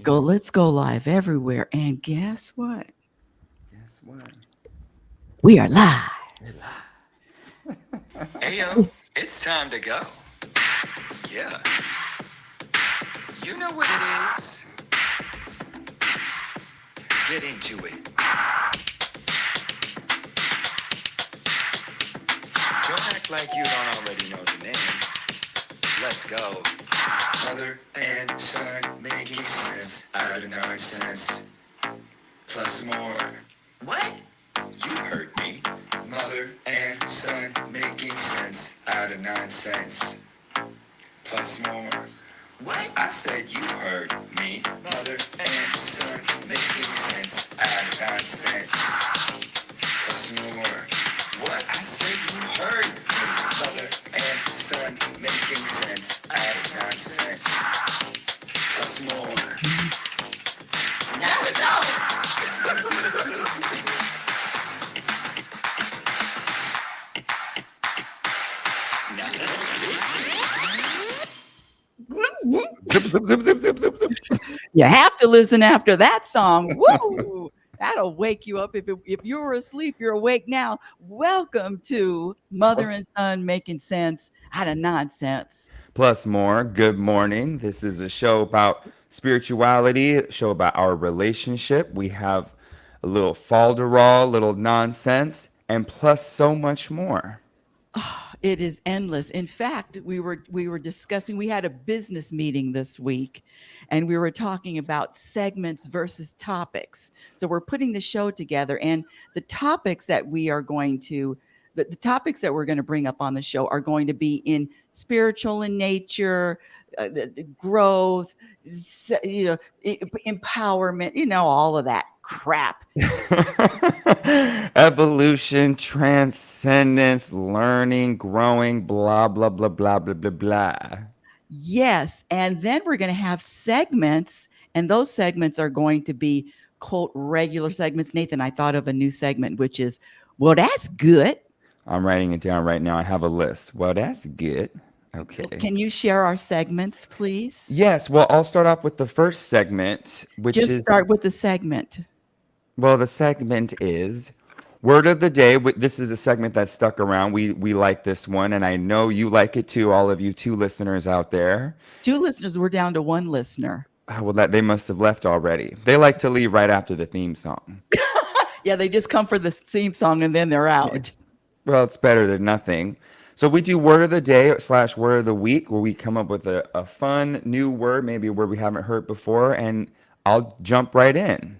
Let's go live everywhere. And guess what? Guess what? We are live. We're live. Ayo, it's time to go. Yeah, you know what it is. Get into it. Don't act like you don't already know the name. Let's go. Mother and son making sense out of nonsense. Plus more. What? You heard me. Mother and son making sense out of nonsense. Plus more. What? I said you heard me. Mother and son making sense out of nonsense. Plus more. What? I said you heard me. Mother and son making sense out of nonsense. Plus more. Now it's on. Now Zip, zip, zip, zip, zip, zip, zip. You have to listen after that song. Woo! That'll wake you up. If you were asleep, you're awake now. Welcome to Mother and Son Making Sense Out of Nonsense. Plus more. Good morning. This is a show about spirituality, a show about our relationship. We have a little falderall, little nonsense, and plus so much more. It is endless. In fact, we were discussing. We had a business meeting this week, and we were talking about segments versus topics. So we're putting the show together, and the topics that we are going to the topics that we're going to bring up on the show are going to be in spiritual in nature, the growth, empowerment, all of that crap. Evolution, transcendence, learning, growing, blah, blah, blah, blah, blah, blah, blah. Yes. And then we're going to have segments, and those segments are going to be quote regular segments. Nathan, I thought of a new segment, which is, well, that's good. I'm writing it down right now. I have a list. Well, that's good. Okay. Can you share our segments, please? Yes. Well, I'll start off with the first segment, which Just is, start with the segment. well, the segment is Word of the Day. This is a segment that stuck around. We like this one, and I know you like it too, all of you two listeners out there. 2 listeners, we're down to 1 listener. Well, that they must have left already. They like to leave right after the theme song. Yeah, they just come for the theme song and then they're out. Well, it's better than nothing. So we do Word of the Day / Word of the Week, where we come up with a fun new word, maybe a word we haven't heard before, and I'll jump right in.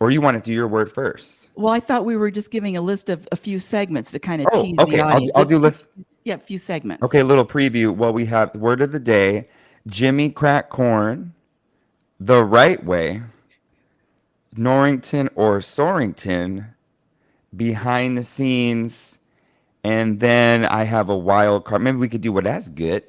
Or you want to do your word first? Well, I thought we were just giving a list of a few segments to kind of Oh, tease okay. the audience. I'll do list. Yeah, a few segments. Okay, a little preview. Well, we have Word of the Day, Jimmy Crack Corn, The Right Way, Norrington or Sorington, Behind the Scenes, and then I have a wild card. Maybe we could do what that's good.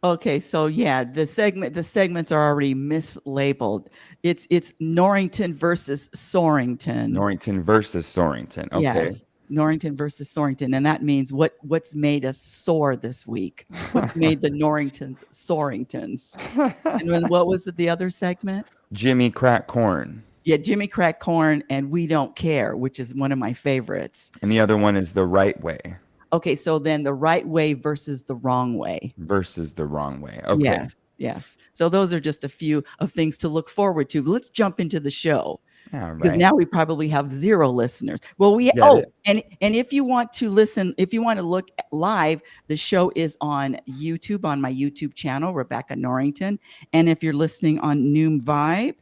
Okay, so yeah, the segments are already mislabeled. It's Norrington versus Sorington. Norrington versus Sorington. Okay. Yes, Norrington versus Sorington, and that means what's made us soar this week? What's made the Norringtons Soringtons? And then what was the other segment? Jimmy Crack Corn. Yeah, Jimmy Crack Corn and We Don't Care, which is one of my favorites. And the other one is The Right Way Okay, so then the right way versus the wrong way. versus The Wrong Way. Okay. Yes, yes. So those are just a few of things to look forward to. Let's jump into the show. All Because right. now we probably have 0 listeners. Well, Got it. and if you want to listen, if you want to look live, the show is on YouTube, on my YouTube channel, Rebecca Norrington. And if you're listening on Noom Vibe,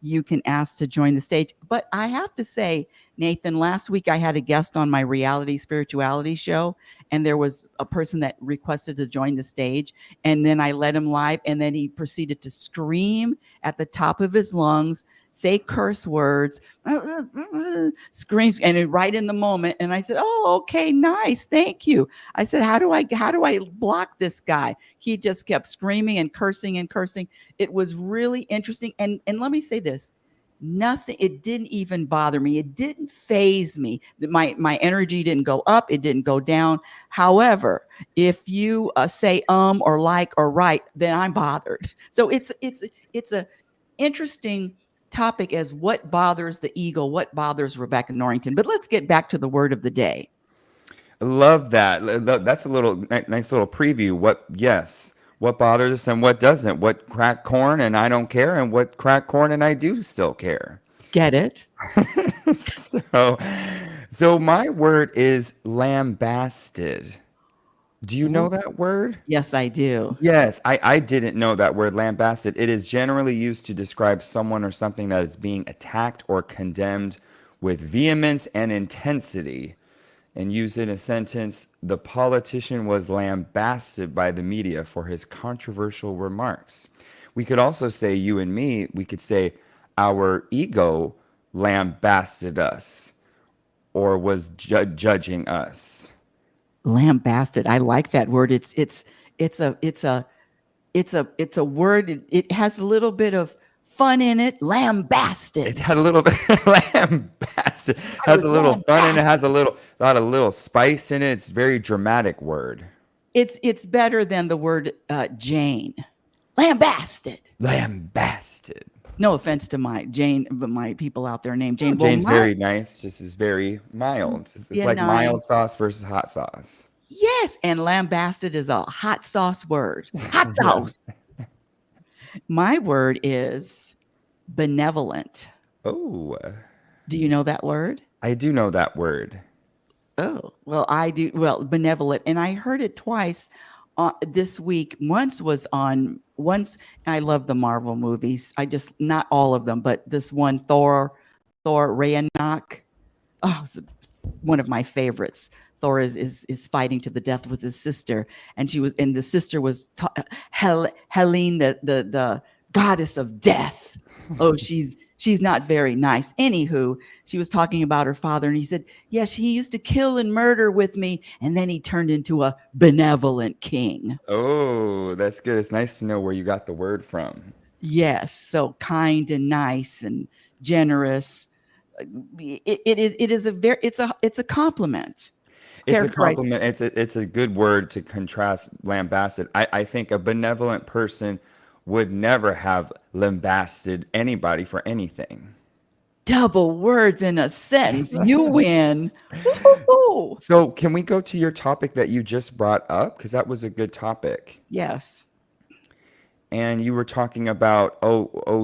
you can ask to join the stage. But I have to say, Nathan, last week I had a guest on my reality spirituality show, and there was a person that requested to join the stage. And then I let him live, and then he proceeded to scream at the top of his lungs, say curse words, screams, and right in the moment. And I said, "Oh, okay, nice, thank you." I said, "How do I block this guy?" He just kept screaming and cursing and cursing. It was really interesting. And let me say this: Nothing, it didn't even bother me. It didn't phase me. My energy didn't go up, it didn't go down. However, if you say or like or right, then I'm bothered. So it's a interesting topic as what bothers the ego, what bothers Rebecca Norrington. But let's get back to the word of the day. Love that. That's a little nice little preview. What bothers us and what doesn't. What crack corn and I don't care, and what crack corn and I do still care. Get it? So, so my word is lambasted. Do you know Ooh, that word? yes, I do. Yes, I didn't know that word, lambasted. It is generally used to describe someone or something that is being attacked or condemned with vehemence and intensity. And used in a sentence, the politician was lambasted by the media for his controversial remarks. We could also say, you and me, we could say, our ego lambasted us or was judging us. Lambasted. I like that word. It's a word. It has a little bit of fun in it. It Lambasted. had a little bit lambasted. I Has was a little fun in it. lambasted. Has a lot of little spice in it. It's a very dramatic word. It's better than the word Jane. Lambasted. Lambasted. No offense to my Jane, but my people out there named Oh, Jane. Well, Jane's my very nice. Just is very mild. It's yeah, like nice. mild sauce versus hot sauce. Yes, and lambasted is a hot sauce word. Hot sauce. My word is benevolent. Oh, Do you know that word? I do know that word. Oh, well, I do. Well, benevolent. And I heard it twice this week. Once, I love the Marvel movies. Not all of them, but this one, Thor Ragnarok. Oh, it's one of my favorites. Thor is fighting to the death with his sister, and the sister was Helene, the goddess of death. Oh, she's not very nice. Anywho, she was talking about her father, and he said, yes, he used to kill and murder with me, and then he turned into a benevolent king. Oh, that's good. It's nice to know where you got the word from. Yes, so kind and nice and generous. It's a compliment. It's a Characterize. compliment. It's a good word to contrast lambasted. I think a benevolent person would never have lambasted anybody for anything. Double words in a sentence. You win. Woo-hoo-hoo. So, can we go to your topic that you just brought up? Because that was a good topic. Yes. And you were talking about,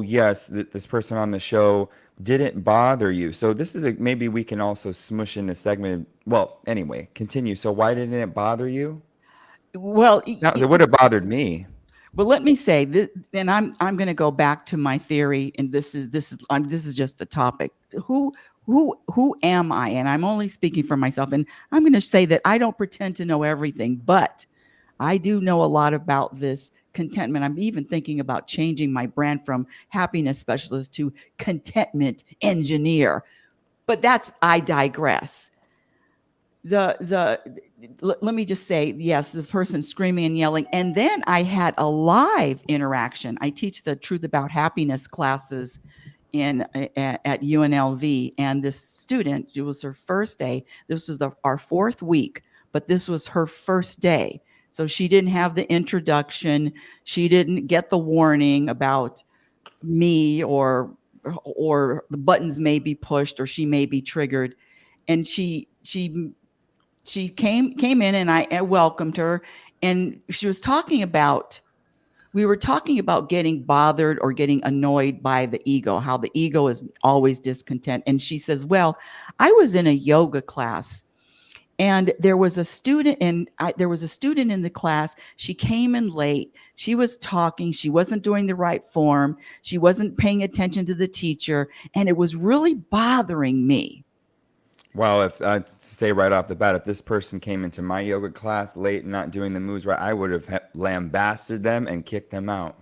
yes, this person on the show didn't bother you. So this is maybe we can also smush in the segment. Well, anyway, continue. So why didn't it bother you? Well, Now, it would have bothered me. but let me say this, and I'm going to go back to my theory, and this is just the topic. Who am I? And I'm only speaking for myself, and I'm going to say that I don't pretend to know everything, but I do know a lot about this contentment. I'm even thinking about changing my brand from happiness specialist to contentment engineer. But I digress. Let me just say, yes, the person screaming and yelling. And then I had a live interaction. I teach the Truth About Happiness classes at UNLV. And this student, it was her first day. This was our fourth week, but this was her first day. So she didn't have the introduction. She didn't get the warning about me or the buttons may be pushed or she may be triggered. And she came in, and I welcomed her, and we were talking about getting bothered or getting annoyed by the ego, how the ego is always discontent. And she says, well, I was in a yoga class, and there was a student in the class. She came in late. She was talking. She wasn't doing the right form. She wasn't paying attention to the teacher, and it was really bothering me. Well, if to say right off the bat, if this person came into my yoga class late and not doing the moves right, I would have lambasted them and kicked them out.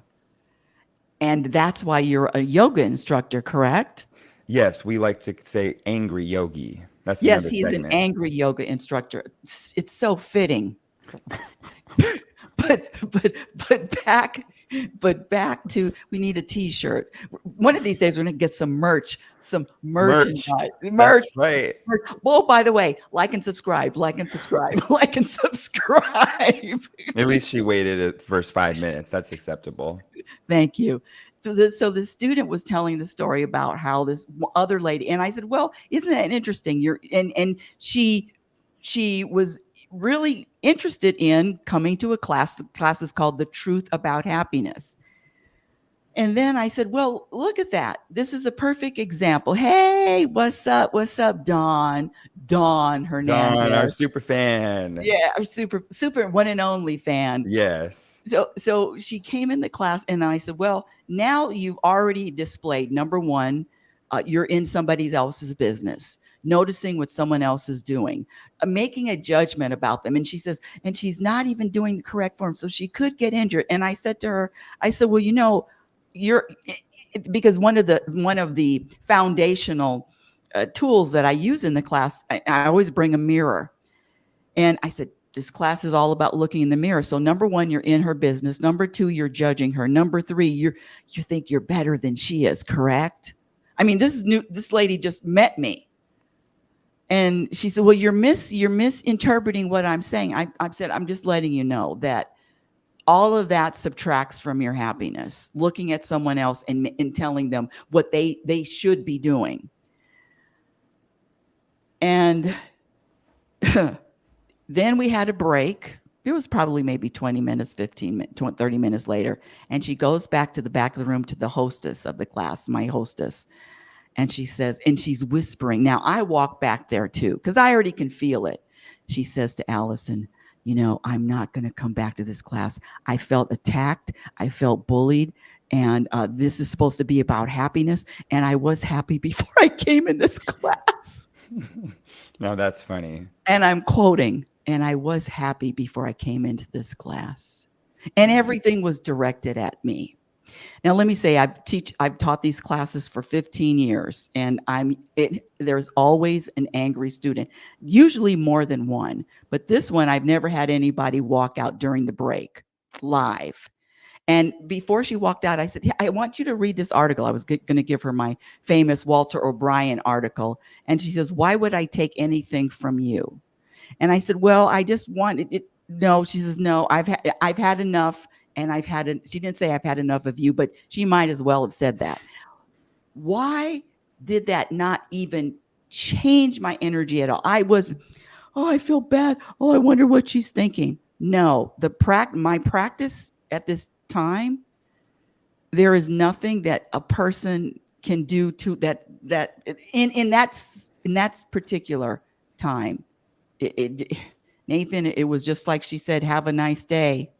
And that's why you're a yoga instructor, correct? Yes, we like to say angry yogi. That's Yes, another he's an segment. angry yoga instructor. It's so fitting. but back But back to, we need a t-shirt. One of these days we're going to get some merch, some Merch. merchandise. Merch. That's right. Oh, by the way, like and subscribe, like and subscribe, like and subscribe. At least she waited the first 5 minutes. That's acceptable. Thank you. So the student was telling the story about how this other lady, and I said, well, isn't that interesting? And she was really interested in coming to a class. The class is called The Truth About Happiness. And then I said, well, look at that. This is a perfect example. Hey, what's up? What's up, Dawn? Dawn Hernandez. Dawn, our super fan. Yeah, our super one and only fan. Yes. So she came in the class, and I said, well, now you've already displayed, number one, you're in somebody else's business, noticing what someone else is doing, making a judgment about them. And she says, and she's not even doing the correct form, so she could get injured. And I said to her, I said, well, you're, because one of the foundational tools that I use in the class, I always bring a mirror. And I said, this class is all about looking in the mirror. So number one, you're in her business. Number two, you're judging her. Number three, you think you're better than she is, correct? I mean, this is new. This lady just met me. And she said, well, you're misinterpreting what I'm saying. I said, I'm just letting you know that all of that subtracts from your happiness, looking at someone else and telling them what they should be doing. And then we had a break. It was probably maybe 20 minutes, 15 minutes, 30 minutes later. And she goes back to the back of the room to the hostess of the class, my hostess. And she says, and she's whispering. Now I walk back there too, because I already can feel it. She says to Allison, I'm not going to come back to this class. I felt attacked. I felt bullied. And this is supposed to be about happiness. And I was happy before I came in this class. Now that's funny. And I'm quoting, and I was happy before I came into this class. And everything was directed at me. Now, let me say, I've taught these classes for 15 years, and there's always an angry student, usually more than one. But this one, I've never had anybody walk out during the break live. And before she walked out, I said, I want you to read this article. I was going to give her my famous Walter O'Brien article. And she says, why would I take anything from you? And I said, well, I just wanted it. No, she says, no, I've had enough. And she didn't say I've had enough of you, but she might as well have said that. Why did that not even change my energy at all? I feel bad. Oh, I wonder what she's thinking. No, my practice at this time, there is nothing that a person can do to that in that particular time. Nathan, it was just like she said, have a nice day.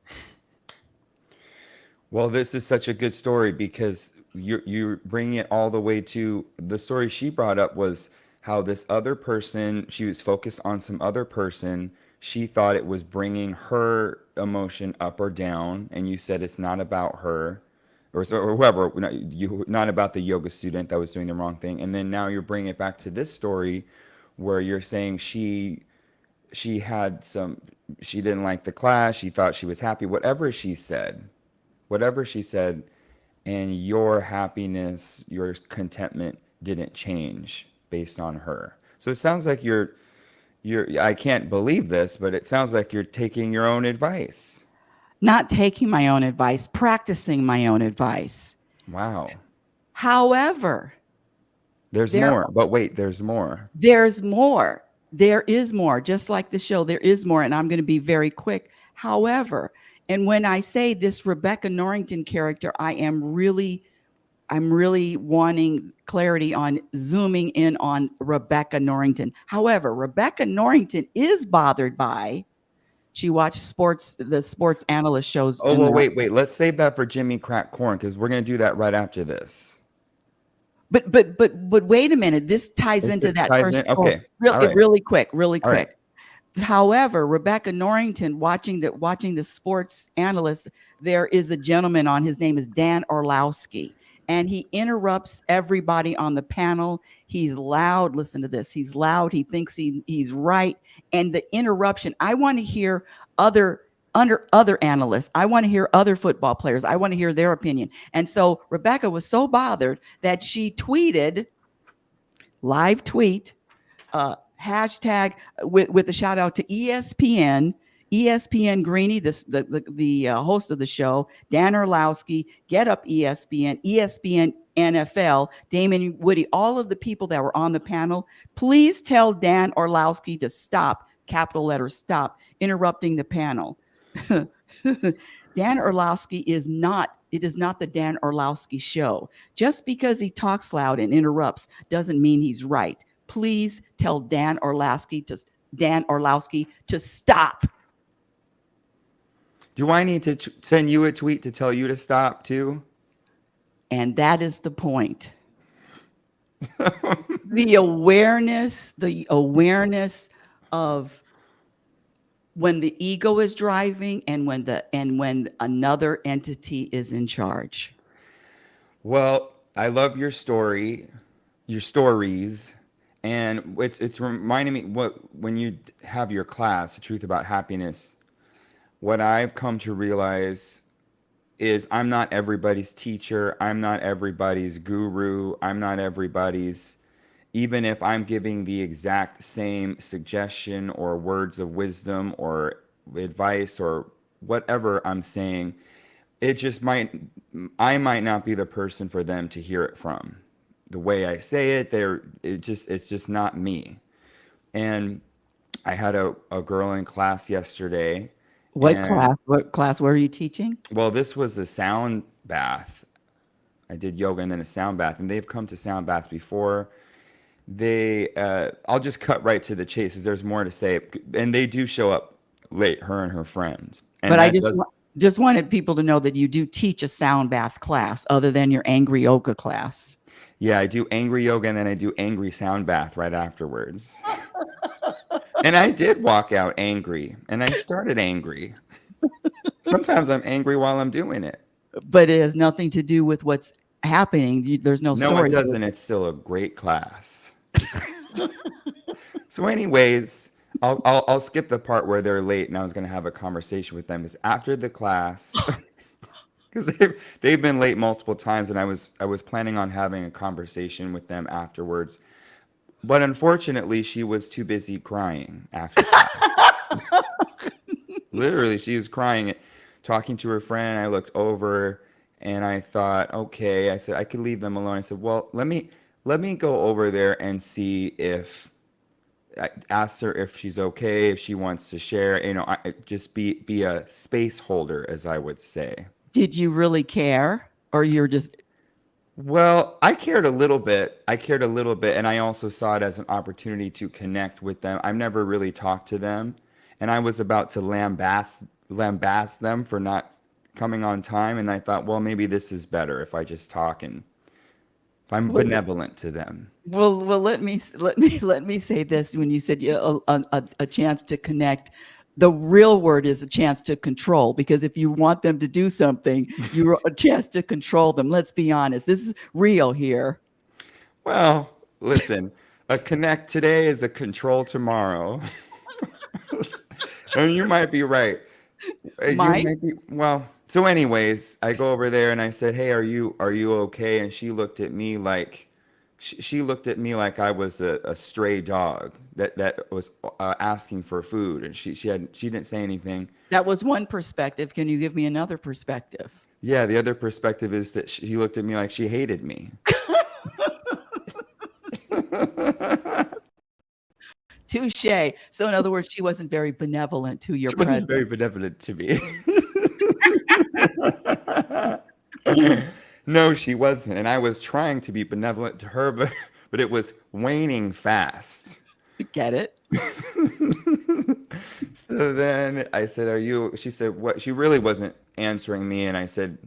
Well, this is such a good story because you're bringing it all the way to the story she brought up was how this other person, she was focused on some other person. She thought it was bringing her emotion up or down. And you said it's not about her or whoever, not about the yoga student that was doing the wrong thing. And then now you're bringing it back to this story where you're saying she didn't like the class. She thought she was happy, whatever she said, and your happiness, your contentment didn't change based on her. So it sounds like I can't believe this, but it sounds like you're taking your own advice. Not taking my own advice, practicing my own advice. Wow. However, there's more, but wait, there's more. There's more. There is more. Just like the show, there is more. And I'm going to be very quick. However, and when I say this Rebecca Norrington character, I'm really wanting clarity on zooming in on Rebecca Norrington. However, Rebecca Norrington is bothered by, she watched the sports analyst shows. Oh, well, wait. Let's save that for Jimmy Crack Corn because we're going to do that right after this. But wait a minute. This ties into that first story. Okay. Right. Really quick. Right. However, Rebecca Norrington, watching the sports analyst, there is a gentleman on, his name is Dan Orlowski, and he interrupts everybody on the panel. He's loud. Listen to this. He's loud. He thinks he's right. And the interruption, I want to hear other under other analysts. I want to hear other football players. I want to hear their opinion. And so Rebecca was so bothered that she tweeted, live tweet, hashtag with a shout out to ESPN Greeny, the host of the show, Dan Orlowski, Get Up ESPN NFL, Damon Woody, all of the people that were on the panel. Please tell Dan Orlowski to stop, capital letter stop, interrupting the panel. Dan Orlowski is not, it is not the Dan Orlowski show. Just because he talks loud and interrupts doesn't mean he's right. Please tell Dan Orlowski to stop. Do I need to send you a tweet to tell you to stop too? And that is the point. The awareness of when the ego is driving and when another entity is in charge. Well, I love your stories, and it's reminding me when you have your class, The Truth About Happiness. What I've come to realize is I'm not everybody's teacher. I'm not everybody's guru. I'm not everybody's, even if I'm giving the exact same suggestion or words of wisdom or advice or whatever I'm saying, I might not be the person for them to hear it from. The way I say it, it's just not me. And I had a girl in class yesterday. What class were you teaching? Well, this was a sound bath. I did yoga and then a sound bath, and they've come to sound baths before. I'll just cut right to the chase, as there's more to say. And they do show up late, her and her friends. And but I just wanted people to know that you do teach a sound bath class other than your angry yoga class. Yeah, I do angry yoga and then I do angry sound bath right afterwards. And I did walk out angry, and I started angry. Sometimes I'm angry while I'm doing it. But it has nothing to do with what's happening. There's no story. No, it doesn't. It's still a great class. So anyways, I'll skip the part where they're late and I was going to have a conversation with them. Is after the class, because they've been late multiple times, and I was planning on having a conversation with them afterwards. But unfortunately, she was too busy crying after that. Literally, she was crying, talking to her friend. I looked over and I thought, okay, I said, I could leave them alone. I said, well, let me go over there and see if I asked her if she's okay, if she wants to share, just be a space holder, as I would say. Did you really care, or you're just... Well, I cared a little bit. And I also saw it as an opportunity to connect with them. I've never really talked to them, and I was about to lambast them for not coming on time. And I thought, well, maybe this is better if I just talk and if I'm benevolent to them. Well, let me say this. When you said a chance to connect, the real word is a chance to control, because if you want them to do something, you're a chance to control them. Let's be honest. This is real here. Well, listen, a connect today is a control tomorrow. And you might be right. Well, so anyways, I go over there and I said, hey, are you okay? And she looked at me like I was a stray dog that was asking for food, and she didn't say anything. That was one perspective. Can you give me another perspective? Yeah, the other perspective is that she looked at me like she hated me. Touche. So in other words, she wasn't very benevolent to your She wasn't presence. very benevolent to me. No, she wasn't. And I was trying to be benevolent to her, but it was waning fast. Get it? So then I said, she said, what? She really wasn't answering me. And I said,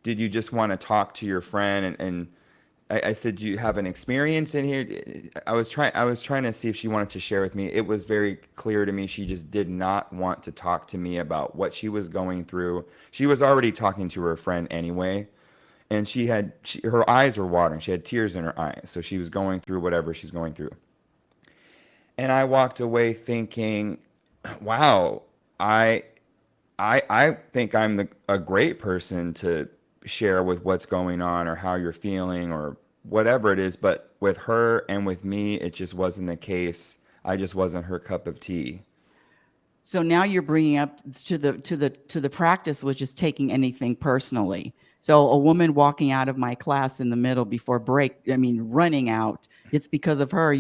did you just want to talk to your friend? And I said, do you have an experience in here? I was trying to see if she wanted to share with me. It was very clear to me she just did not want to talk to me about what she was going through. She was already talking to her friend anyway. And her eyes were watering. She had tears in her eyes. So she was going through whatever she's going through. And I walked away thinking, wow, I I think I'm a great person to share with what's going on or how you're feeling or whatever it is. But with her and with me, it just wasn't the case. I just wasn't her cup of tea. So now you're bringing up to the practice, which is taking anything personally. So a woman walking out of my class in the middle before break, I mean, running out, it's because of her.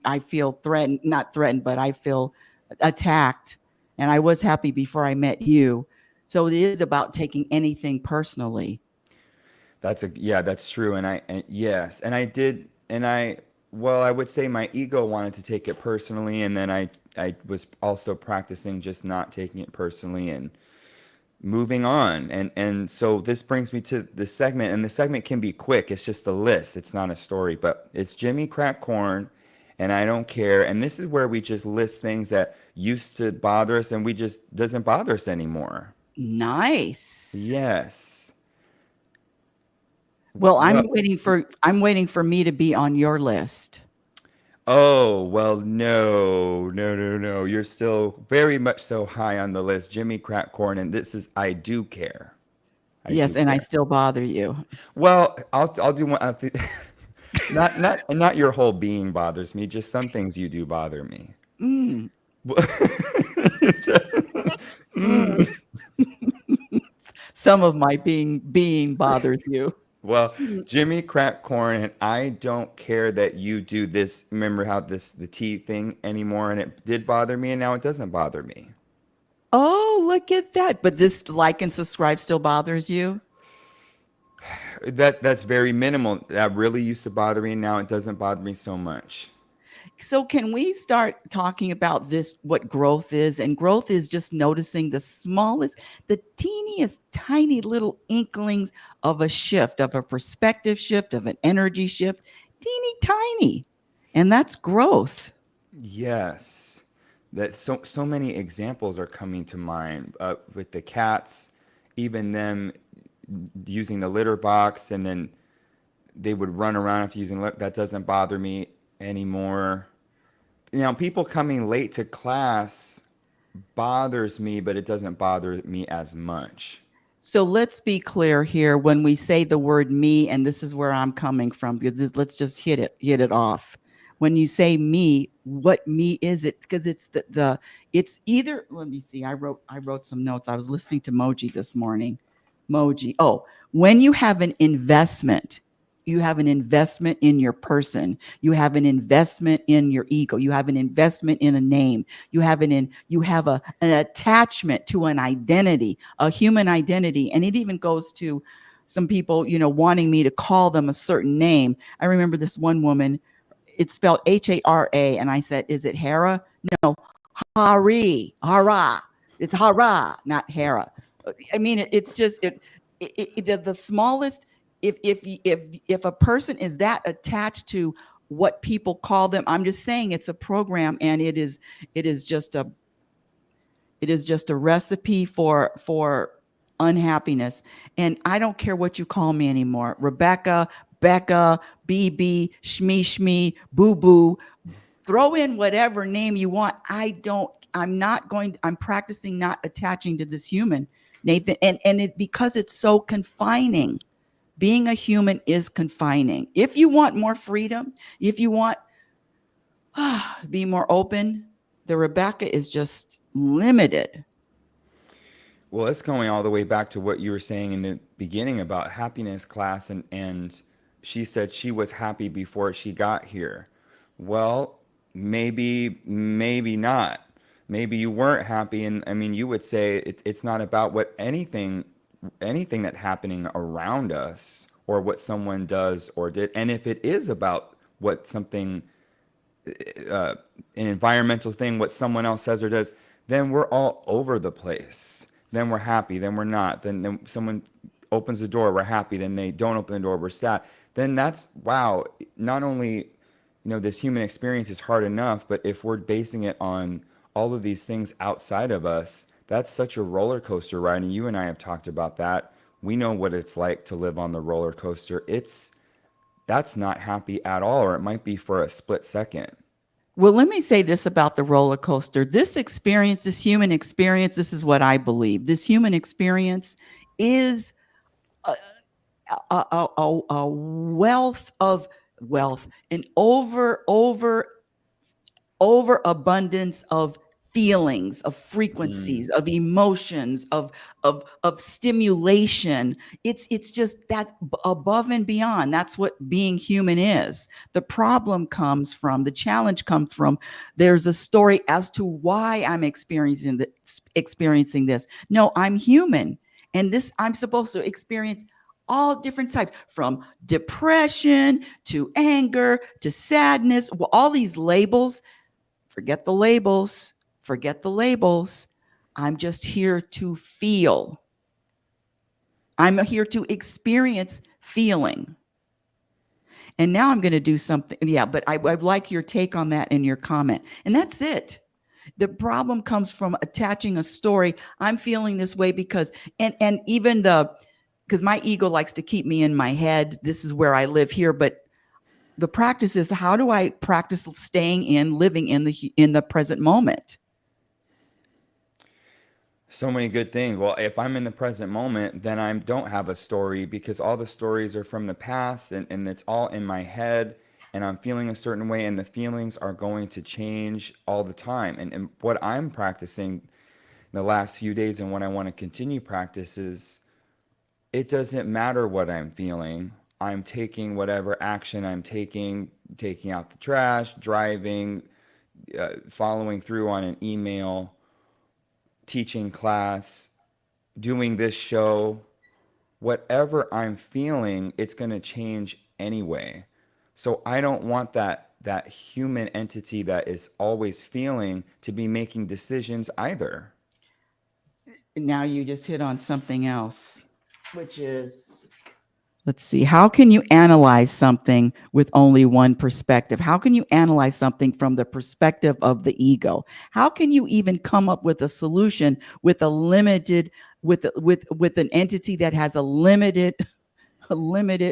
I feel threatened, not threatened, but I feel attacked. And I was happy before I met you. So it is about taking anything personally. Yeah, that's true. And yes, and I did, and well, I would say my ego wanted to take it personally, and then I was also practicing just not taking it personally and moving on. And so this brings me to the segment, and the segment can be quick. It's just a list. It's not a story, but it's Jimmy Crack Corn, and I don't care. And this is where we just list things that used to bother us, and we just doesn't bother us anymore. Nice. Yes. Well, Well, I'm waiting for me to be on your list. oh, well, no, no, no, no. You're still very much so high on the list, Jimmy Crack Corn, and this is I do care. I do Yes, and I care. still bother you. Well, I'll do one. Not your whole being bothers me. Just some things you do bother me. Mm, mm. Mm. Some of my being bothers you. Well, Mm. Jimmy Crack Corn, and I don't care that you do this. Remember how the tea thing anymore, and it did bother me, and now it doesn't bother me. Oh, look at that. But this like and subscribe still bothers you? That's very minimal. That really used to bother me. Now it doesn't bother me so much. So can we start talking about this, what growth is? And growth is just noticing the smallest, the teeniest, tiny little inklings of a shift, of a perspective shift, of an energy shift, teeny tiny. And that's growth. Yes, that so many examples are coming to mind with the cats, even them using the litter box, and then they would run around after using that doesn't bother me anymore. People coming late to class bothers me, but it doesn't bother me as much. So let's be clear here when we say the word me, and this is where I'm coming from, because let's just hit it off. When you say me, what me is it? Because it's it's either, let me see, I wrote some notes. I was listening to Moji this morning. Moji. Oh, when you have an investment in your person, you have an investment in your ego, you have an investment in a name, you have an attachment to an identity, a human identity. And it even goes to some people, wanting me to call them a certain name. I remember this one woman, it's spelled Hara, and I said, is it Hera? No, Hara. It's Hara, not Hera. I mean, it's just the smallest. If a person is that attached to what people call them, I'm just saying it's a program, and it is just a recipe for unhappiness. And I don't care what you call me anymore, Rebecca, Becca, BB, Shmee Shmee, Boo Boo. Throw in whatever name you want. I'm practicing not attaching to this human, Nathan. And because it's so confining. Being a human is confining. If you want more freedom, if you want be more open, the Rebecca is just limited. Well, it's going all the way back to what you were saying in the beginning about happiness class, and she said she was happy before she got here. Well, maybe not. Maybe you weren't happy, and I mean, you would say it's not about what anything that's happening around us or what someone does or did. And if it is about what something an environmental thing, what someone else says or does, then we're all over the place. Then we're happy, then we're not. Then someone opens the door, we're happy. Then they don't open the door, we're sad. Then that's, wow, not only, this human experience is hard enough, but if we're basing it on all of these things outside of us, that's such a roller coaster ride. And you and I have talked about that. We know what it's like to live on the roller coaster. That's not happy at all, or it might be for a split second. Well, let me say this about the roller coaster. This experience, this human experience, this is what I believe. This human experience is a, a wealth of wealth, an overabundance of feelings, of frequencies, of emotions, of stimulation. It's just that above and beyond. That's what being human is. The challenge comes from there's a story as to why I'm experiencing this. No, I'm human, and this I'm supposed to experience all different types, from depression to anger to sadness, all these labels. Forget the labels. Forget the labels. I'm just here to feel. I'm here to experience feeling. And now I'm going to do something. Yeah, but I'd like your take on that in your comment. And that's it. The problem comes from attaching a story. I'm feeling this way because, and even because my ego likes to keep me in my head. This is where I live here, but the practice is, how do I practice living in the present moment? So many good things. Well, if I'm in the present moment, then I don't have a story, because all the stories are from the past, and it's all in my head, and I'm feeling a certain way, and the feelings are going to change all the time. And what I'm practicing the last few days, and what I want to continue practice, is it doesn't matter what I'm feeling. I'm taking whatever action I'm taking out the trash, driving, following through on an email, teaching class, doing this show. Whatever I'm feeling, it's going to change anyway. So I don't want that human entity that is always feeling to be making decisions either. Now you just hit on something else, which is, let's see, how can you analyze something with only one perspective? How can you analyze something from the perspective of the ego? How can you even come up with a solution with a limited, with an entity that has a limited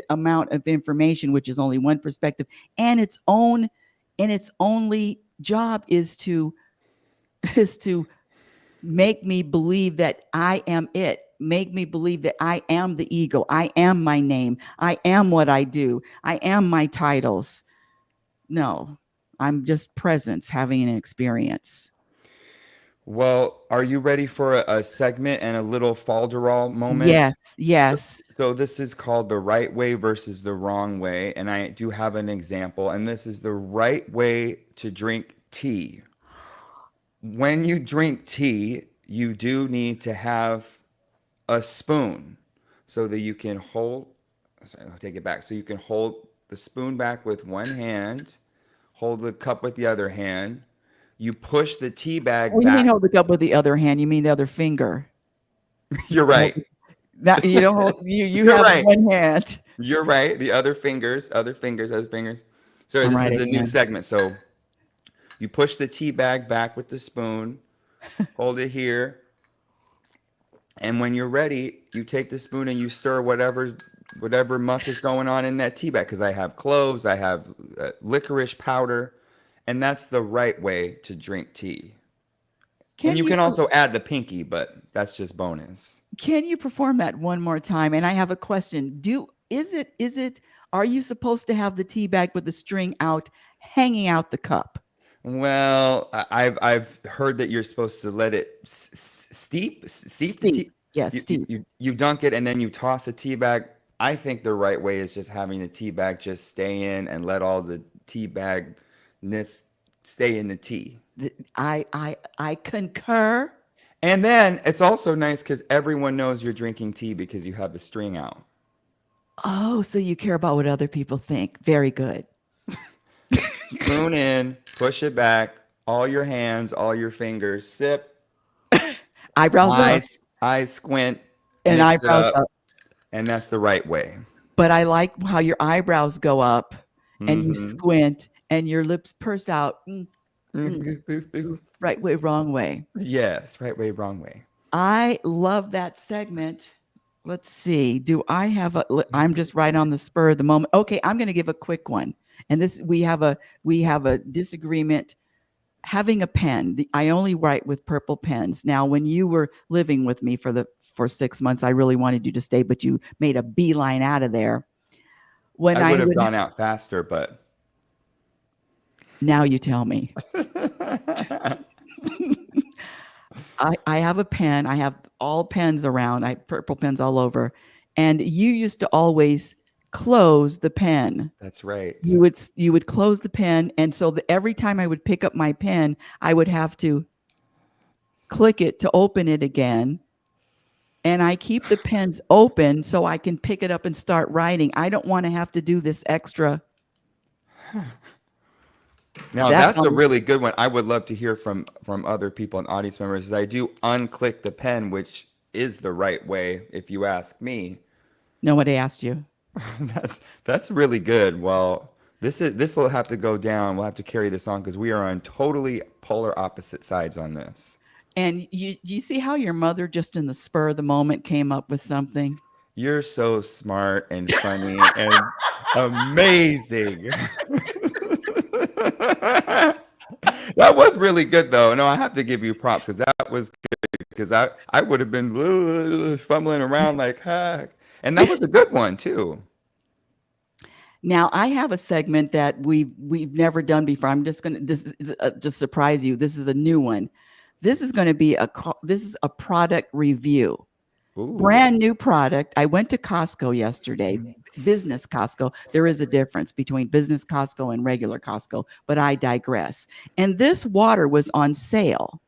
amount of information, which is only one perspective, and its only job is to make me believe that I am it. Make me believe that I am the ego. I am my name. I am what I do. I am my titles. No, I'm just presence, having an experience. Well, are you ready for a segment and a little falderall moment? Yes, So, yes. so this is called the right way versus the wrong way, and I do have an example, and this is the right way to drink tea. When you drink tea, you do need to have a spoon so that you can hold, sorry, I'll take it back. So you can hold the spoon back with one hand, hold the cup with the other hand. You push the tea bag Oh, you mean back. hold the cup with the other hand? You mean the other finger? You're right. That you don't hold, you You're have right. one hand. You're right. The other fingers, other fingers, other fingers. Sorry, I'm this is writing a new in. segment. So you push the tea bag back with the spoon, hold it here, and when you're ready, you take the spoon and you stir whatever muck is going on in that tea bag. Because I have cloves, I have licorice powder, and that's the right way to drink tea. And Can you you can also add the pinky, but that's just bonus. Can you perform that one more time? And I have a question. Is it are you supposed to have the tea bag with the string out, hanging out the cup? Well, I've heard that you're supposed to let it steep the Steep. tea. Yes, You, you steep. you dunk it and then you toss the tea bag. I think the right way is just having the tea bag just stay in and let all the tea bagness stay in the tea. I concur. And then it's also nice because everyone knows you're drinking tea because you have the string out. Oh, so you care about what other people think. Very good. Spoon in, push it back, all your hands, all your fingers, sip, Eyebrows up eyes squint, and mix it eyebrows up, up. and that's the right way. But I like how your eyebrows go up and you Mm-hmm. squint and your lips purse out. Right way, wrong way. Yes, right way, wrong way. I love that segment. Let's see. Do I have I'm just right on the spur of the moment. Okay, I'm going to give a quick one. And this we have a disagreement having a pen. I only write with purple pens. Now, when you were living with me for 6 months, I really wanted you to stay, but you made a beeline out of there. When I I would have would gone out faster, but now you tell me. I have a pen. I have all pens around. I have purple pens all over. And you used to always close the pen. that's right. You would close the pen, and so every time I would pick up my pen, I would have to click it to open it again. And I keep the pens open so I can pick it up and start writing. I don't want to have to do this extra. Now That's that's a all. really good one. I would love to hear from other people and audience members. Is I do unclick the pen, which is the right way, if you ask me. Nobody asked you. That's really good. Well, this will have to go down. We'll have to carry this on because we are on totally polar opposite sides on this. And you see how your mother just in the spur of the moment came up with something? You're so smart and funny and amazing. That was really good though. No, I have to give you props because that was good because I would have been fumbling around like heck. And that was a good one too. Now I have a segment that we've never done before. I'm just gonna just surprise you. This is a new one. This is going to be this is a product review. Ooh. Brand new product. I went to Costco yesterday, business Costco. There is a difference between business Costco and regular Costco, but I digress. And this water was on sale.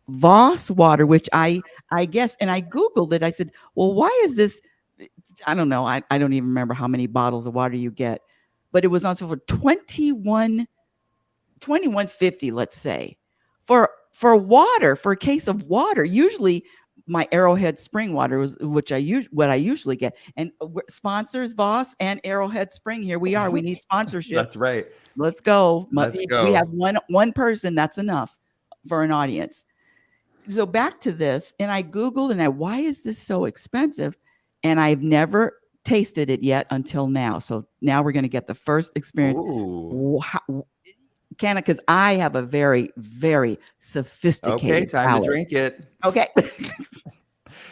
Voss water, which I guess, and I Googled it. I said, well, why is this? I don't know. I don't even remember how many bottles of water you get, but it was on sale for $21.50, let's say, for water, for a case of water. Usually my Arrowhead spring water was what I usually get. And sponsors Voss and Arrowhead Spring. Here we are. We need sponsorships. That's right. Let's go. Let's If go. we have one person, that's enough for an audience. So back to this, and I Googled and why is this so expensive? And I've never tasted it yet until now. So now we're going to get the first experience. Ooh. Because I have a very, very sophisticated Okay, time palate. to drink it. Okay.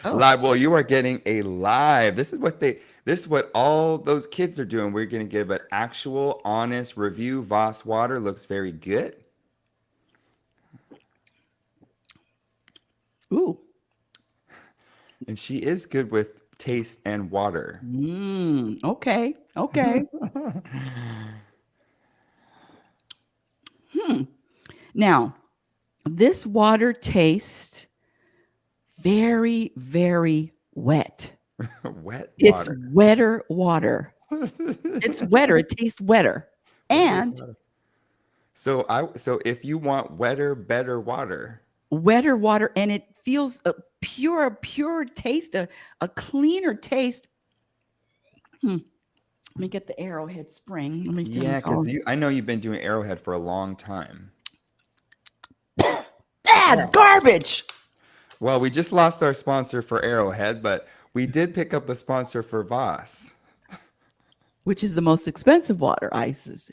Oh. Live. Well, you are getting a live. This is what all those kids are doing. We're going to give an actual, honest review. Voss water looks very good. Ooh. And she is good with taste and water. Okay. Okay. Now, this water tastes very, very wet. Wet water. It's wetter water. It's wetter. It tastes wetter. And so if you want better water, and it feels a pure taste, a cleaner taste. Let me get the Arrowhead Spring. Let me yeah, because I know you've been doing Arrowhead for a long time. Garbage. Well, we just lost our sponsor for Arrowhead, but we did pick up a sponsor for Voss, which is the most expensive water ices,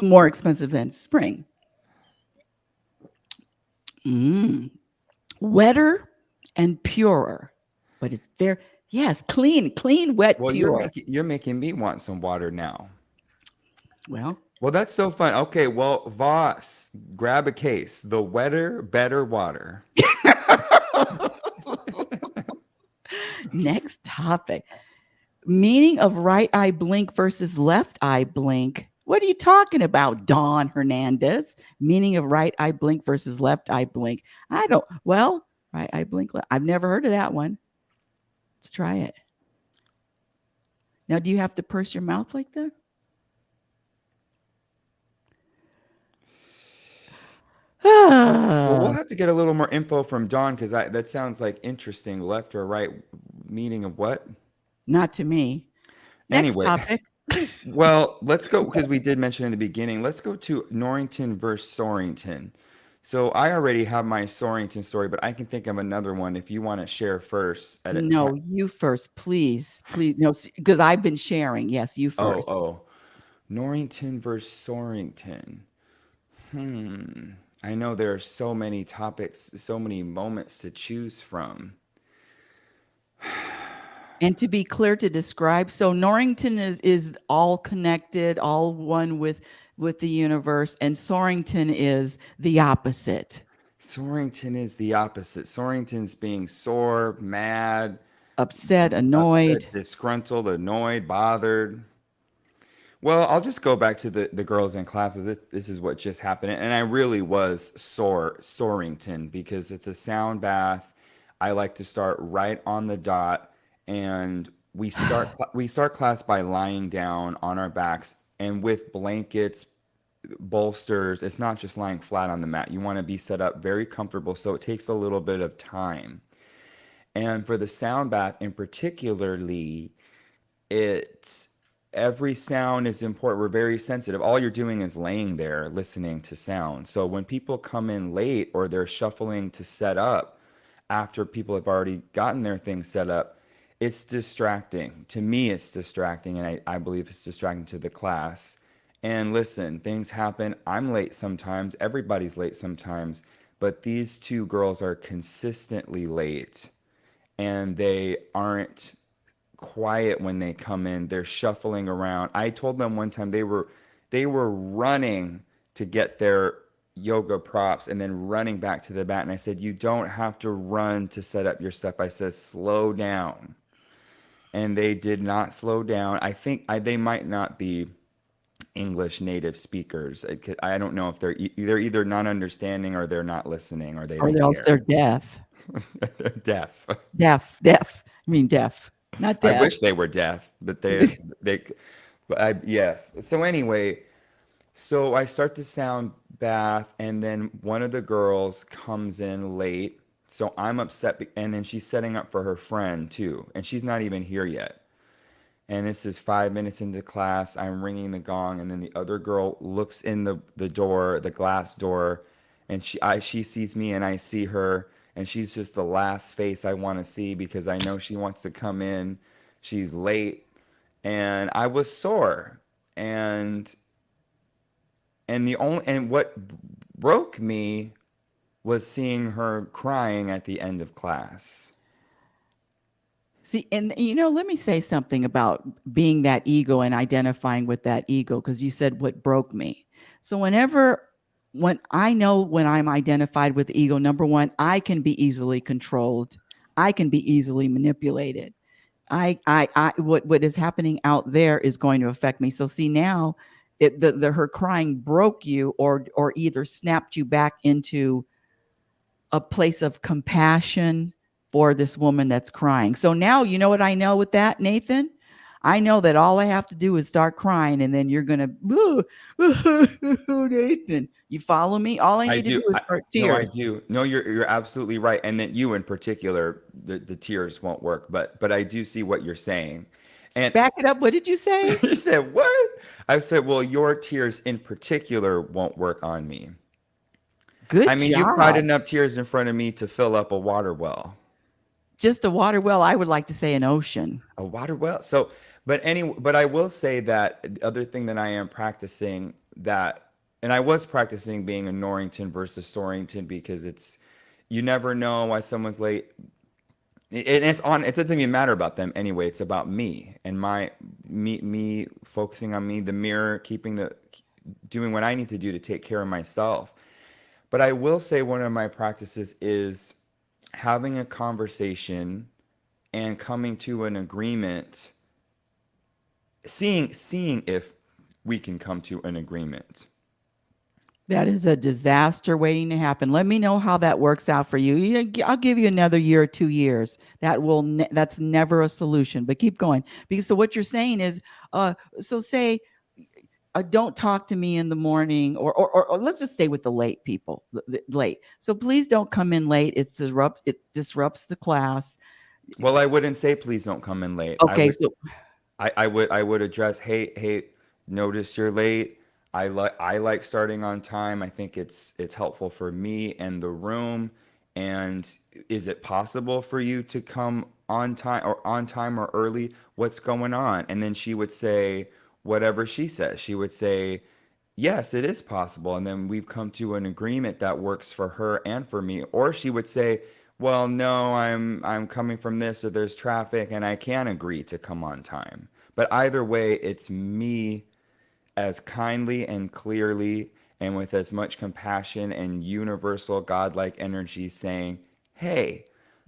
more expensive than Spring. Wetter and purer, but it's very clean, wet, well, pure. You're making me want some water now. Well, that's so fun. Okay, well, Voss, grab a case. The wetter, better water. Next topic. Meaning of right eye blink versus left eye blink. What are you talking about, Dawn Hernandez? Meaning of right eye blink versus left eye blink. Right eye blink. I've never heard of that one. Let's try it. Now, do you have to purse your mouth like that? Well, we'll have to get a little more info from Dawn because that sounds like interesting. Left or right meaning of what? Not to me. Next Anyway. topic. Well, let's go because we did mention in the beginning. Let's go to Norrington versus Soarington. So I already have my Soarington story, but I can think of another one if you want to share first. You first, please. No, because I've been sharing. Yes, you first. Oh. Norrington versus Soarington. I know there are so many topics, so many moments to choose from. And to be clear to describe, so Norrington is all connected, all one with the universe, and Soarington is the opposite. Soarington is the opposite. Soarington's being sore, mad, Upset, upset, annoyed. disgruntled, annoyed, bothered. Well, I'll just go back to the girls in classes. This is what just happened. And I really was Soarington, because it's a sound bath. I like to start right on the dot. And we start class by lying down on our backs and with blankets, bolsters. It's not just lying flat on the mat. You want to be set up very comfortable. So it takes a little bit of time. And for the sound bath in particularly, it's every sound is important. We're very sensitive. All you're doing is laying there listening to sound. So when people come in late or they're shuffling to set up after people have already gotten their things set up, it's distracting. To me, it's distracting, and I believe it's distracting to the class. And listen, things happen. I'm late sometimes. Everybody's late sometimes. But these two girls are consistently late, and they aren't quiet when they come in. They're shuffling around. I told them one time they were running to get their yoga props and then running back to the mat. And I said, you don't have to run to set up your stuff. I said, slow down. And they did not slow down. I think they might not be English native speakers. I don't know if they're either not understanding or they're not listening or they Or don't else they're care. deaf. They're deaf. Deaf. I mean deaf, not I deaf. wish they were deaf, but they but yes. So anyway, so I start the sound bath and then one of the girls comes in late. So I'm upset and then she's setting up for her friend too, and she's not even here yet. And this is 5 minutes into class. I'm ringing the gong, and then the other girl looks in the door, the glass door, and she sees me, and I see her, and she's just the last face I want to see because I know she wants to come in. She's late, and I was sore, and what broke me was seeing her crying at the end of class. See, and let me say something about being that ego and identifying with that ego, because you said what broke me. So when I know when I'm identified with ego, number one, I can be easily controlled. I can be easily manipulated. What is happening out there is going to affect me. So see now, her crying broke you, or either snapped you back into a place of compassion for this woman that's crying. So now, you know what I know with that, Nathan? I know that all I have to do is start crying, and then you're going to, Nathan, you follow me? All I I need to do. do is start No, I tears. do. No, you're absolutely right. And then you in particular, the tears won't work. But I do see what you're saying. And Back it up. What did you say? you said what? I said, well, your tears in particular won't work on me. I Good mean, you cried job. enough tears in front of me to fill up a water well. Just a water well. I would like to say an ocean. A water well. So, but I will say that the other thing that I am practicing and I was practicing being a Norrington versus Soarington, because you never know why someone's late. It doesn't even matter about them anyway. It's about me and me focusing on me, the mirror, doing what I need to do to take care of myself. But I will say one of my practices is having a conversation and coming to an agreement, seeing if we can come to an agreement. That is a disaster waiting to happen. Let me know how that works out for you. I'll give you another year or 2 years. That's never a solution. But keep going, because so what you're saying is, so say, don't talk to me in the morning, or let's just stay with the late people. Late. So please don't come in late. It disrupts the class. Well, I wouldn't say please don't come in late. Okay, so I would address, hey, notice you're late. I like starting on time. I think it's helpful for me and the room. And is it possible for you to come on time or early? What's going on? And then she would say, whatever she says. She would say, yes, it is possible. And then we've come to an agreement that works for her and for me. Or she would say, well, no, I'm coming from this, or there's traffic and I can agree to come on time. But either way, it's me as kindly and clearly and with as much compassion and universal godlike energy saying, hey,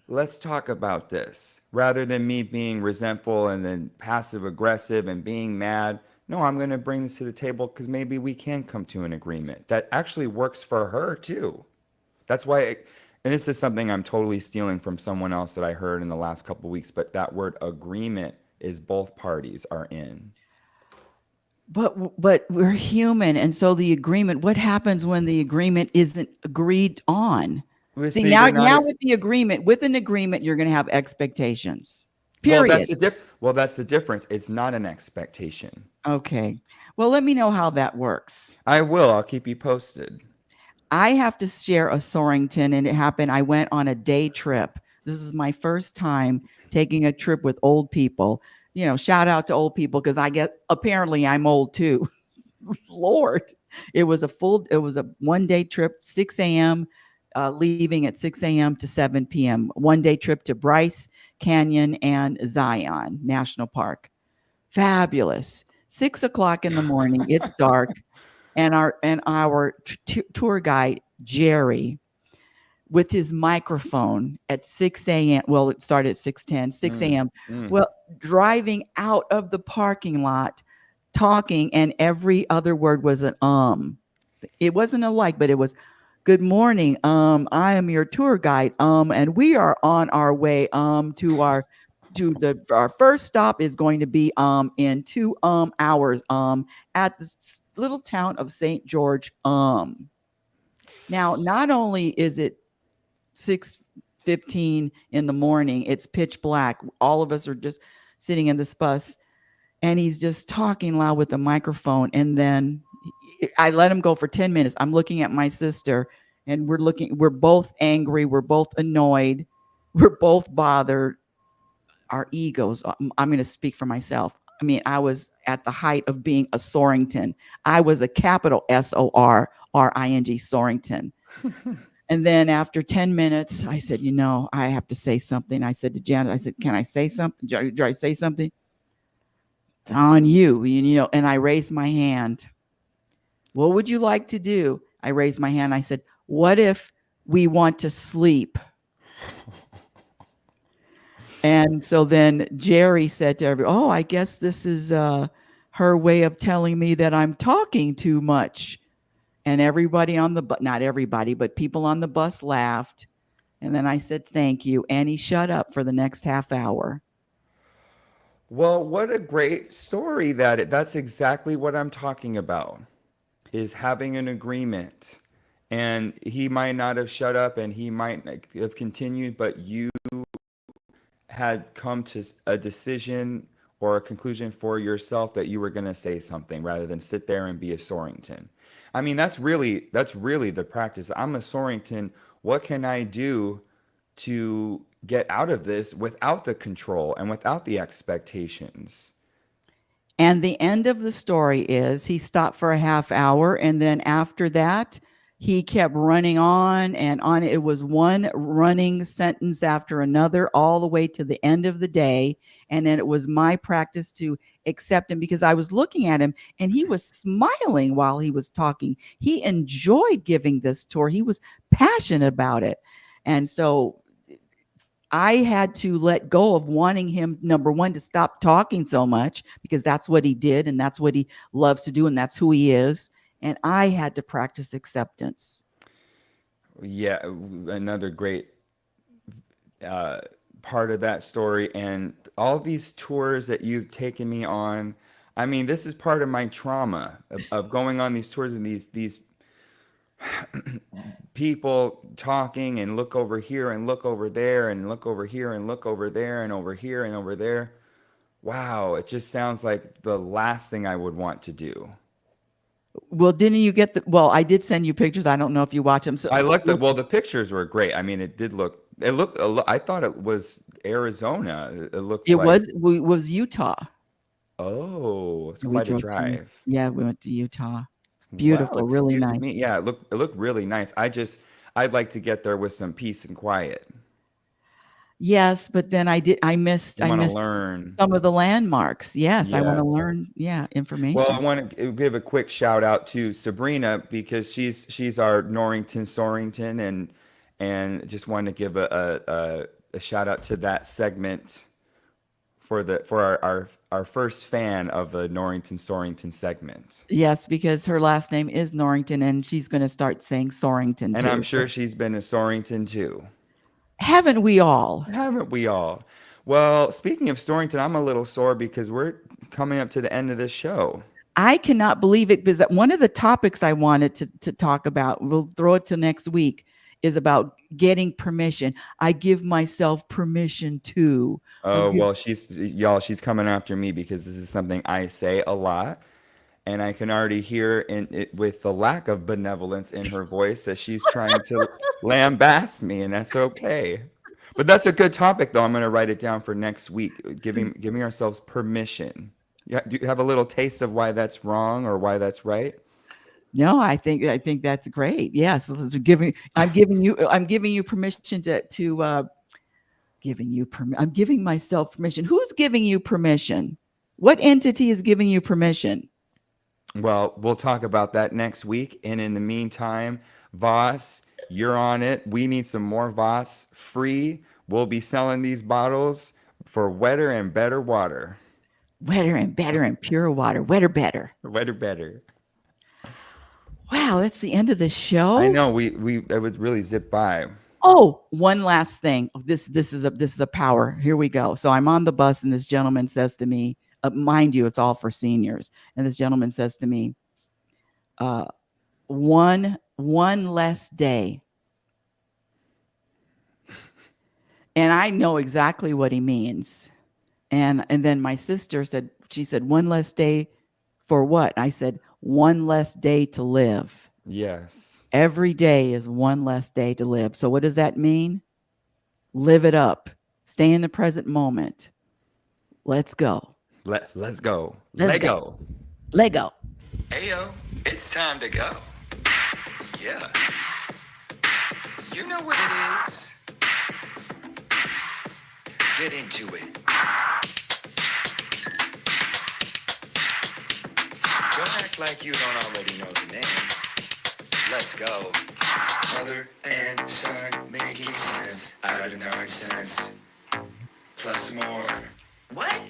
let's talk about this, rather than me being resentful and then passive aggressive and being mad. No, I'm going to bring this to the table because maybe we can come to an agreement that actually works for her too. That's why and this is something I'm totally stealing from someone else that I heard in the last couple of weeks, but that word agreement is both parties are in. But we're human, and so the agreement. What happens when the agreement isn't agreed on? We See, see they're not. now with an agreement, you're going to have expectations. Well, that's Period. the difference. It's not an expectation. Okay. Well, let me know how that works. I will. I'll keep you posted. I have to share a Soarington, and it happened. I went on a day trip. This is my first time taking a trip with old people. You know, shout out to old people because apparently I'm old too. Lord, it was a 1 day trip, 6 a.m. Leaving at 6 a.m. to 7 p.m. 1 day trip to Bryce Canyon and Zion National Park. Fabulous. 6 o'clock in the morning. It's dark, and our tour guide Jerry, with his microphone at 6 a.m. Well, it started at 6:10, 6 a.m. Well, driving out of the parking lot, talking, and every other word was an. It wasn't a like, but it was, good morning. I am your tour guide. And we are on our way to our first stop is going to be in 2 hours at this little town of St. George. Now, not only is it 6:15 in the morning, it's pitch black. All of us are just sitting in this bus, and he's just talking loud with the microphone. And then I let him go for 10 minutes. I'm looking at my sister, and we're both angry. We're both annoyed. We're both bothered. Our egos. I'm going to speak for myself. I mean, I was at the height of being a Soarington. I was a capital SORRING Soarington. And then after 10 minutes, I said, I have to say something. I said to Janet, I said, can I say something? Did I say something? It's on you, and I raised my hand. What would you like to do? I raised my hand. I said, what if we want to sleep? And so then Jerry said to everybody, oh, I guess this is her way of telling me that I'm talking too much. And everybody on the bus, not everybody, but people on the bus laughed. And then I said, thank you. And he shut up for the next half hour. Well, what a great story that's exactly what I'm talking about, is having an agreement. And he might not have shut up and he might have continued, but you had come to a decision or a conclusion for yourself that you were going to say something rather than sit there and be a Soarington. I mean, that's really the practice. I'm a Soarington. What can I do to get out of this without the control and without the expectations? And the end of the story is he stopped for a half hour. And then after that, he kept running on and on. It was one running sentence after another all the way to the end of the day. And then it was my practice to accept him because I was looking at him and he was smiling while he was talking. He enjoyed giving this tour. He was passionate about it. And so I had to let go of wanting him, number one, to stop talking so much because that's what he did and that's what he loves to do and that's who he is. And I had to practice acceptance. Yeah, another great part of that story. And all these tours that you've taken me on, I mean, this is part of my trauma of going on these tours and these people talking and look over here and look over there and look over here and look over there and over here and over there. Wow, it just sounds like the last thing I would want to do. Well, didn't you get I did send you pictures. I don't know if you watch them. So I looked at, the pictures were great. I mean, it looked, I thought it was Arizona. It was Utah. Oh, it's And we quite a drove to, drive. yeah, we went to Utah. Well, Beautiful, really excuse nice. me. Yeah, it looked really nice. I'd like to get there with some peace and quiet. Yes, but then You I want to missed learn. some of the landmarks. Yes, I want to Yes. learn, yeah, Well, I information. want to give a quick shout out to Sabrina because she's our Norrington Sorington and just wanted to give a shout out to that segment for our first fan of the Norrington Sorington segment. Yes, because her last name is Norrington, and she's going to start saying Sorington And I'm too. sure she's been a Sorington too. Haven't we all? Haven't we all? Well, speaking of Sorington, I'm a little sore because we're coming up to the end of this show. I cannot believe it because one of the topics I wanted to talk about, we'll throw it to next week, is about getting permission. I give myself permission to. I'll Oh, give, well, she's coming after me because this is something I say a lot. And I can already hear in it with the lack of benevolence in her voice that she's trying to lambaste me, and that's okay. But that's a good topic, though. I'm going to write it down for next week. Giving ourselves permission. Yeah, do you have a little taste of why that's wrong or why that's right? no, I think that's great. Yes, I'm giving you permission to I'm giving myself permission. Who's giving you permission? What entity is giving you permission? Well, we'll talk about that next week. And in the meantime, Voss, you're on it. We need some more Voss free. We'll be selling these bottles for wetter and better water. Wetter and better and pure water. Wetter, better. Wetter, better. Wow, that's the end of the I show. know we it would really zip by. Oh, one last thing. This is a power. Here we go. So I'm on the bus, and this gentleman says to me, mind you, it's all for seniors. And this gentleman says to me, uh, one less day. And I know exactly what he means. And then my sister said, she said, one less day for what? I said, one less day to live. Yes. Every day is one less day to live. So what does that mean? Live it up. Stay in the present moment. Let's go. Let's go. Let's go. Lego. Lego. Ayo, it's time to go. Yeah. You know what it is. Get into it. Don't act like you don't already know the name. Let's go. Mother and son making sense out of nonsense. Plus more. What?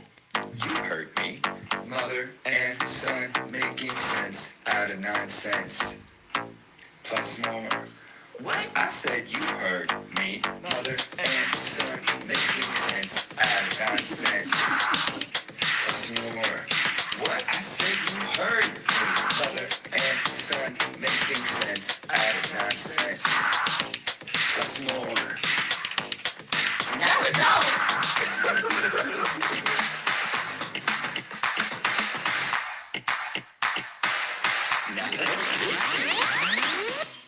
You heard me. Mother and son making sense out of nonsense. Plus more. What? I said you heard me. Mother and son making sense out of nonsense. Plus more. What? I said you heard me. Mother and son making sense out of nonsense. Plus more. Now it's on. Now let's listen.